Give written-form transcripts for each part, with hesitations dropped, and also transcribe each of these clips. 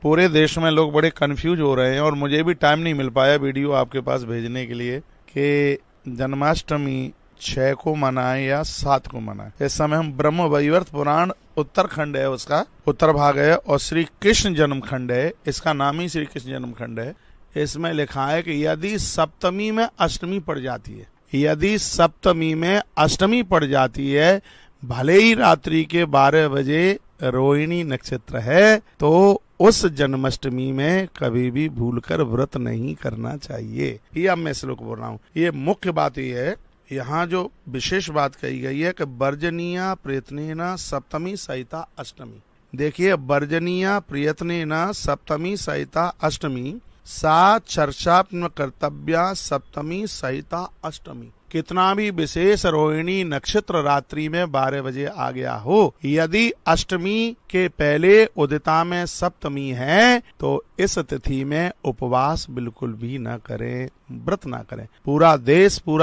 पूरे देश में लोग बड़े कंफ्यूज हो रहे हैं और मुझे भी टाइम नहीं मिल पाया वीडियो आपके पास भेजने के लिए कि जन्माष्टमी 6 को मनाएं या 7 को मनाएं। इस समय हम ब्रह्म वैवर्त पुराण उत्तरखंड है, उसका उत्तर भाग है, और श्री कृष्ण जन्मखंड है, इसका नाम ही श्री कृष्ण जन्मखंड है। इसमें लिखा है कि यदि सप्तमी में अष्टमी पड़ जाती है, यदि सप्तमी में अष्टमी पड़ जाती है, भले ही रात्रि के 12 बजे रोहिणी नक्षत्र है, तो उस जन्माष्टमी में कभी भी भूलकर व्रत नहीं करना चाहिए। ये अब मैं श्लोक बोल रहा हूँ। ये मुख्य बात ये है, यहाँ जो विशेष बात कही गई है कि वर्जनीया प्रयत्नेन सप्तमी सहिता अष्टमी। देखिए, वर्जनीया प्रयत्नेन सप्तमी सहिता अष्टमी, सा चर्चात्मक कर्तव्या सप्तमी सहिता अष्टमी। कितना भी विशेष रोहिणी नक्षत्र रात्रि में 12 बजे आ गया हो, यदि अष्टमी के पहले उदिता में सप्तमी है तो इस तिथि में उपवास बिल्कुल भी न करें, व्रत ना करें। पूरा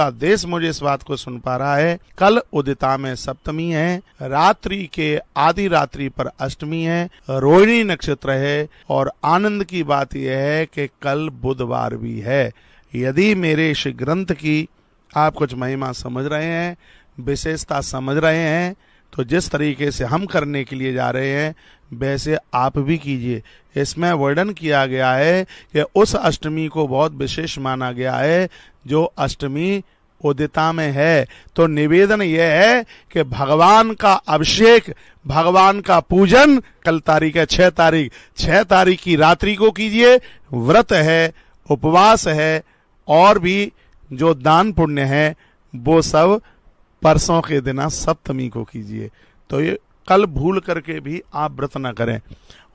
देश मुझे इस बात को सुन पा रहा है। कल उदिता में सप्तमी है, रात्रि के आधी रात्रि पर अष्टमी है, रोहिणी नक्षत्र है, और आनंद की बात यह है कि कल बुधवार भी है। यदि मेरे इस ग्रंथ की आप कुछ महिमा समझ रहे हैं, विशेषता समझ रहे हैं, तो जिस तरीके से हम करने के लिए जा रहे हैं वैसे आप भी कीजिए। इसमें वर्णन किया गया है कि उस अष्टमी को बहुत विशेष माना गया है जो अष्टमी उदिता में है। तो निवेदन यह है कि भगवान का अभिषेक, भगवान का पूजन कल तारीख है 6 तारीख की रात्रि को कीजिए। व्रत है, उपवास है, और भी जो दान पुण्य है वो सब परसों के दिन सप्तमी को कीजिए। तो ये कल भूल करके भी आप व्रत न करें।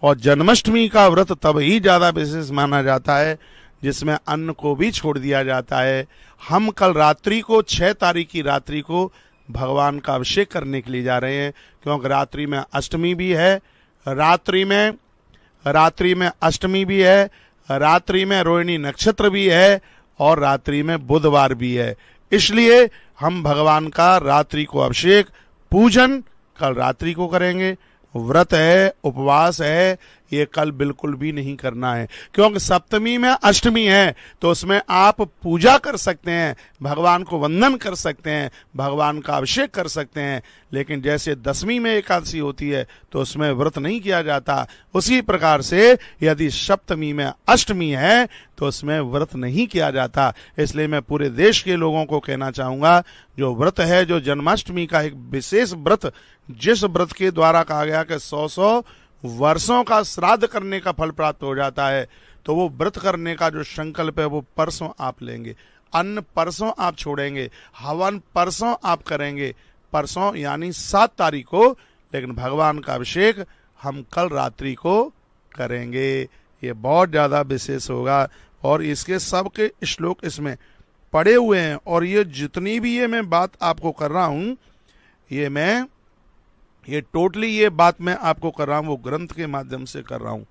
और जन्माष्टमी का व्रत तब ही ज्यादा विशेष माना जाता है जिसमें अन्न को भी छोड़ दिया जाता है। हम कल रात्रि को 6 तारीख की रात्रि को भगवान का अभिषेक करने के लिए जा रहे हैं, क्योंकि रात्रि में अष्टमी भी है, रात्रि में अष्टमी भी है, रात्रि में रोहिणी नक्षत्र भी है, और रात्रि में बुधवार भी है। इसलिए हम भगवान का रात्रि को अभिषेक पूजन कल रात्रि को करेंगे। व्रत है, उपवास है, ये कल बिल्कुल भी नहीं करना है, क्योंकि सप्तमी में अष्टमी है तो उसमें आप पूजा कर सकते हैं, भगवान को वंदन कर सकते हैं, भगवान का अभिषेक कर सकते हैं। लेकिन जैसे दशमी में एकादशी होती है तो उसमें व्रत नहीं किया जाता, उसी प्रकार से यदि सप्तमी में अष्टमी है तो उसमें व्रत नहीं किया जाता। इसलिए मैं पूरे देश के लोगों को कहना चाहूंगा, जो व्रत है, जो जन्माष्टमी का एक विशेष व्रत, जिस व्रत के द्वारा कहा गया कि 100 वर्षों का श्राद्ध करने का फल प्राप्त हो जाता है, तो वो व्रत करने का जो संकल्प है वो परसों आप लेंगे, अन्न परसों आप छोड़ेंगे, हवन परसों आप करेंगे, परसों यानी 7 तारीख को। लेकिन भगवान का अभिषेक हम कल रात्रि को करेंगे। ये बहुत ज्यादा विशेष होगा, और इसके सबके श्लोक इसमें पड़े हुए हैं। और ये जितनी भी ये मैं बात आपको कर रहा हूं, ये टोटली ये बात मैं आपको कर रहा हूं वो ग्रंथ के माध्यम से कर रहा हूं।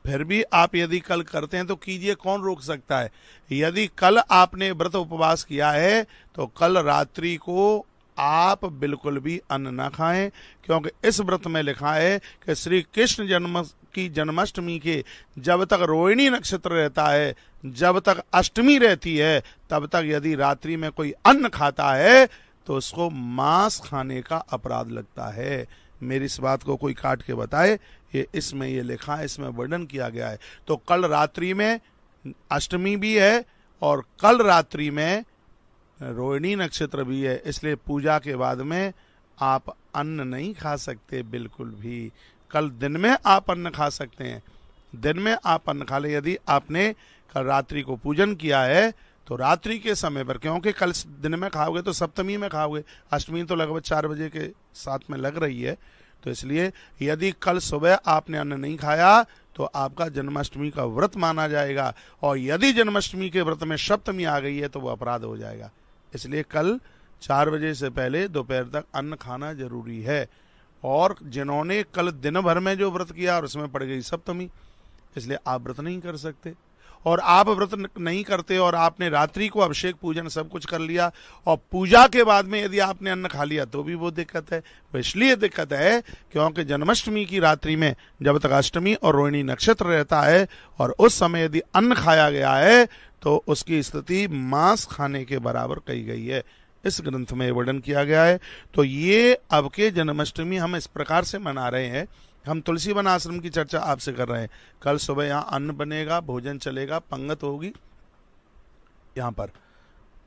फिर भी आप यदि कल करते हैं तो कीजिए, कौन रोक सकता है। यदि कल आपने व्रत उपवास किया है तो कल रात्रि को आप बिल्कुल भी अन्न ना खाएं, क्योंकि इस व्रत में लिखा है कि श्री कृष्ण जन्माष्टमी के जब तक रोहिणी नक्षत्र रहता है, जब तक अष्टमी रहती है, तब तक यदि रात्रि में कोई अन्न खाता है तो उसको मांस खाने का अपराध लगता है। मेरी इस बात को कोई काट के बताए, ये इसमें ये लिखा है, इसमें वर्णन किया गया है। तो कल रात्रि में अष्टमी भी है और कल रात्रि में रोहिणी नक्षत्र भी है, इसलिए पूजा के बाद में आप अन्न नहीं खा सकते बिल्कुल भी। कल दिन में आप अन्न खा सकते हैं, दिन में आप अन्न खा ले। यदि आपने कल रात्रि को पूजन किया है तो रात्रि के समय पर, क्योंकि कल दिन में खाओगे तो सप्तमी में खाओगे, अष्टमी तो लगभग 4 बजे के साथ में लग रही है, तो इसलिए यदि कल सुबह आपने अन्न नहीं खाया तो आपका जन्माष्टमी का व्रत माना जाएगा, और यदि जन्माष्टमी के व्रत में सप्तमी आ गई है तो वो अपराध हो जाएगा। इसलिए कल 4 बजे से पहले दोपहर तक अन्न खाना जरूरी है। और जिन्होंने कल दिन भर में जो व्रत किया और उसमें पड़ गई सप्तमी, इसलिए आप व्रत नहीं कर सकते। और आप व्रत नहीं करते और आपने रात्रि को अभिषेक पूजन सब कुछ कर लिया और पूजा के बाद में यदि आपने अन्न खा लिया तो भी वो दिक्कत है। वो इसलिए दिक्कत है क्योंकि जन्माष्टमी की रात्रि में जब तक अष्टमी और रोहिणी नक्षत्र रहता है और उस समय यदि अन्न खाया गया है तो उसकी स्थिति मांस खाने के बराबर कही गई है, इस ग्रंथ में वर्णन किया गया है। तो ये अब के जन्माष्टमी हम इस प्रकार से मना रहे हैं। हम तुलसी वन आश्रम की चर्चा आपसे कर रहे हैं। कल सुबह यहाँ अन्न बनेगा, भोजन चलेगा, पंगत होगी यहाँ पर,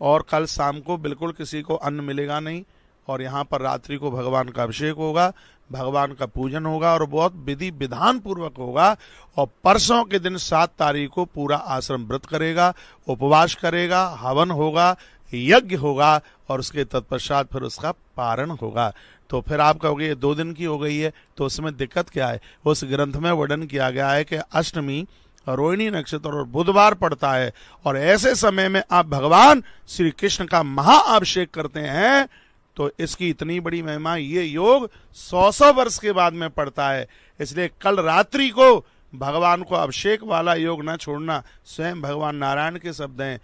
और कल शाम को बिल्कुल किसी को अन्न मिलेगा नहीं, और यहाँ पर रात्रि को भगवान का अभिषेक होगा, भगवान का पूजन होगा और बहुत विधि विधान पूर्वक होगा। और परसों के दिन 7 तारीख को पूरा आश्रम व्रत करेगा, उपवास करेगा, हवन होगा, यज्ञ होगा और उसके तत्पश्चात फिर उसका पारण होगा। तो फिर आप कहोगे ये 2 दिन की हो गई है तो उसमें दिक्कत क्या है? उस ग्रंथ में वर्णन किया गया है कि अष्टमी रोहिणी नक्षत्र और बुधवार पड़ता है और ऐसे समय में आप भगवान श्री कृष्ण का महाअभिषेक करते हैं तो इसकी इतनी बड़ी महिमा, ये योग 100 वर्ष के बाद में पड़ता है। इसलिए कल रात्रि को भगवान को अभिषेक वाला योग न छोड़ना। स्वयं भगवान नारायण के शब्द हैं,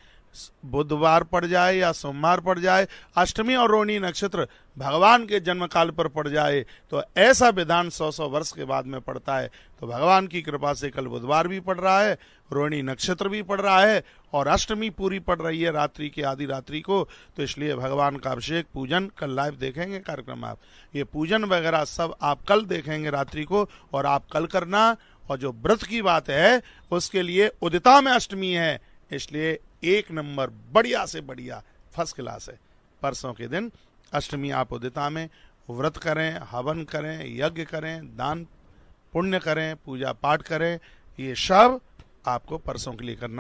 बुधवार पड़ जाए या सोमवार पड़ जाए, अष्टमी और रोहिणी नक्षत्र भगवान के जन्म काल पर पड़ जाए तो ऐसा विधान 100 वर्ष के बाद में पड़ता है। तो भगवान की कृपा से कल बुधवार भी पड़ रहा है, रोहिणी नक्षत्र भी पड़ रहा है और अष्टमी पूरी पड़ रही है रात्रि की आधी रात्रि को। तो इसलिए भगवान का अभिषेक पूजन कल लाइव देखेंगे कार्यक्रम, आप ये पूजन वगैरह सब आप कल देखेंगे रात्रि को, और आप कल करना। और जो व्रत की बात है उसके लिए उदिता में अष्टमी है, इसलिए 1 नंबर बढ़िया से बढ़िया फर्स्ट क्लास है। परसों के दिन अष्टमी आप उदिता में व्रत करें, हवन करें, यज्ञ करें, दान पुण्य करें, पूजा पाठ करें, ये सब आपको परसों के लिए करना